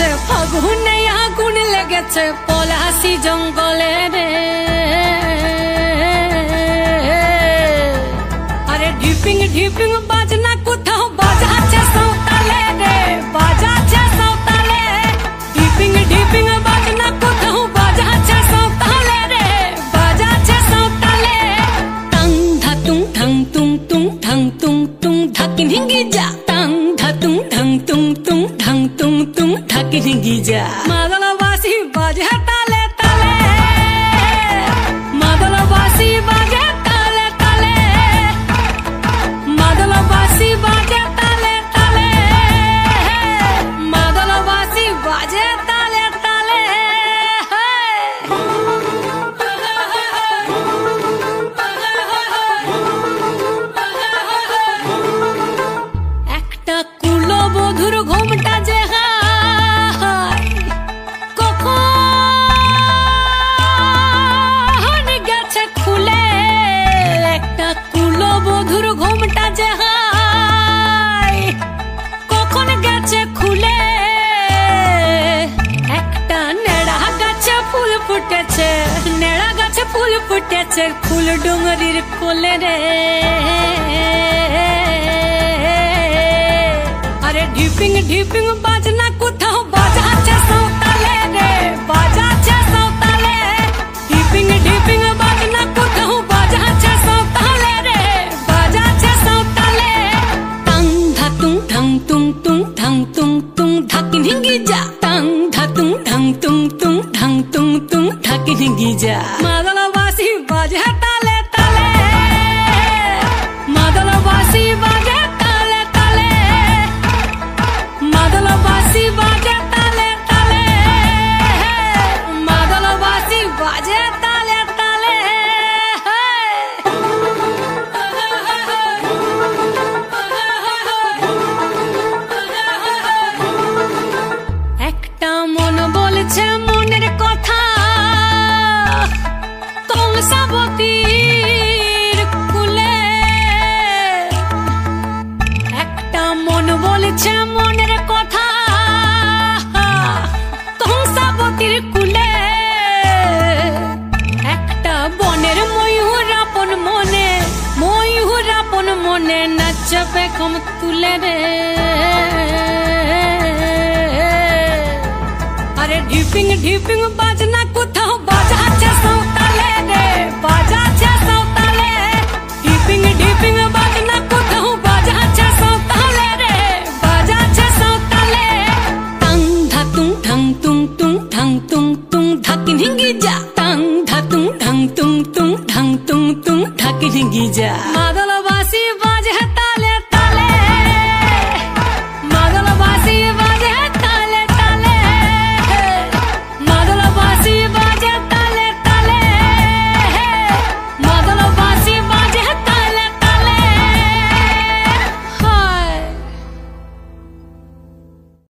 লেগেছে ফাগুনে আগুন লেগেছে পলাশি জঙ্গলে রে। আরে ঢিপিং ঢিপিং বাজনা কোথাও বাজাচ্ছে সাঁওতালে রে, বাজাচ্ছে সাঁওতালে। ঢিপিং ঢিপিং বাজনা কোথাও বাজাচ্ছে সাঁওতালে রে, বাজাচ্ছে সাঁওতালে। টাং ধাতুং ঠাং তুং তুং ঠাং তুং তুং ধাকিন হিঙ্গি যা। টাং ধাতুং ঠাং তুং তুং ঠাং তুং তুং ধাকিন হিঙ্গি যা। মাদলবাসী বাজে তালে তালে, মাদলবাসী বাজে তালে তালে, মাদলবাসী বাজে তালে তালে, মাদলবাসী বাজে তালে তালে। একটা কুলবধূর ঘোমটা যে কখন গেছে খুলে, একটা কুলবধূর ঘোমটা যে কখন গেছে খুলে। একটা নেড়া গাছে ফুল ফুটেছে, নেড়া গাছে ফুল ফুটেছে ফুল ডুঙরির কোলে রে। আরে ঢিপিং ঢিপিং বাজনা কোথাও বাজাচ্ছে সাঁওতালে রে, বাজাচ্ছে সাঁওতালে। ঢিপিং ঢিপিং বাজনা কোথাও বাজাচ্ছে সাঁওতালে রে, বাজাচ্ছে সাঁওতালে। টাং ধাতুং ঠাং তুং তুং ঠাং তুং তুং ধাকিন হিঙ্গি যা। টাং ধাতুং ঠাং তুং তুং ঠাং তুং তুং ধাকিন হিঙ্গি যা। মাদলবাসী বাজে তালে তালে, মাদলবাসী বাজে তালে তালে, মাদলবাসী বাজে তালে তালে, মাদলবাসী বাজে তালে তালে। একটা মন বলছে মনের কথা কংসাবতীর কুলে, একটা মন বলছে মনের কথা কংসাবতীর কুলে। একটা বনের ময়ূর আপন মনে, ময়ূর আপন মনে নাচবে কম তুলে রে। আরে ঢিপিং ঢিপিং বাজনা কোথাও বাজাচ্ছে সাঁওতালে রে, বাজাচ্ছে সাঁওতালে। ঢিপিং ঢিপিং বাজনা কোথাও বাজাচ্ছে সাঁওতালে রে, বাজাচ্ছে সাঁওতালে। টাং ধাতুং ঠাং তুং তুং ঠাং তুং তুং ধাকিন হিঙ্গি যা। টাং ধাতুং ঠাং তুং তুং ঠাং তুং তুং ধাকিন হিঙ্গি যা। মাদলবাসী